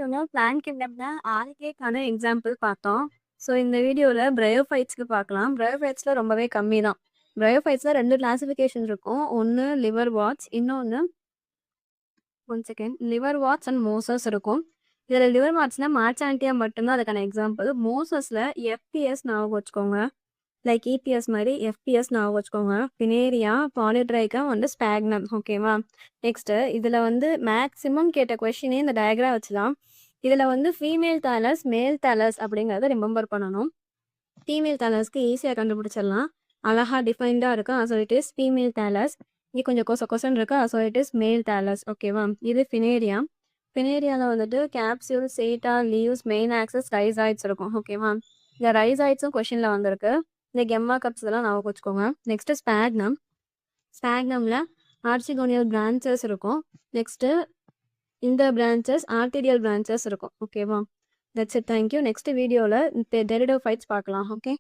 வீடியோல plant கிங்டம்ல ஆல்கேக்கான example பார்த்தோம். So இந்த வீடியோல பிரையோஃபைட்ஸ்க்கு பார்க்கலாம். பிரையோஃபைட்ஸ்ல ரொம்பவே கம்மி தான். பிரையோஃபைட்ஸ்ல 2 கிளாசிஃபிகேஷன் இருக்கும். ஒண்ணு லிவர் வாட்ஸ், இன்னொன்னு one second lever watts and மோசஸ் இருக்கும். இதுல லிவர் வாட்ஸ்ல மார்ச்சான்டியா மட்டும் தான் அதுக்கான எக்ஸாம்பிள். மோசஸ்ல எஃப்பிஎஸ் ஞாபகம் வச்சுக்கோங்க. லைக் இபிஎஸ் மாதிரி எஃப்பிஎஸ் ஞாபகம் வச்சுக்கோங்க. பினேரியா, பாலிட்ரைக்கா வந்து ஸ்பாக்னம். ஓகேவா? நெக்ஸ்ட் இதுல வந்து மேக்ஸிமம் கேட்ட கொஸ்டினே இந்த டயக்ராம் வச்சுதான். இதுல வந்து ஃபீமேல் தாலஸ், மேல் தாலஸ் அப்படிங்கறத ரிமெம்பர் பண்ணணும். ஃபீமேல் தாலஸ்க்கு ஈஸியா கண்டுபிடிச்சிடலாம். அழகா டிஃபைன்டா இருக்கு. So it is female thallus. இங்கே கொஞ்சம் கொசன் இருக்கு. ஸோ இட் இஸ் மேல் தாலஸ். ஓகேவா? இது ஃபினேரியா. ஃபினேரியாவில் வந்துட்டு கேப்சியூல், சேட்டா, லீவ்ஸ், மெயின் ஆக்சஸ், ரைசாய்ட்ஸ் இருக்கும். ஓகேவா? இந்த ரைசாய்ட்ஸும் கொஷினில் வந்திருக்கு. இந்த கெம்மா கப்ஸ் இதெல்லாம் ஞாபகம் வச்சுக்கோங்க. Next sphagnum. ஸ்பாக்னமில் ஆர்ச்சிகோனியல் பிரான்ச்சஸ் இருக்கும். நெக்ஸ்ட்டு இந்த பிரான்ச்சஸ் ஆர்டீரியல் பிரான்ச்சஸ் இருக்கும். ஓகேவா? That's it. தேங்க்யூ. நெக்ஸ்ட் வீடியோவில் டெரிடோஃபைட்ஸ் பார்க்கலாம். ஓகே.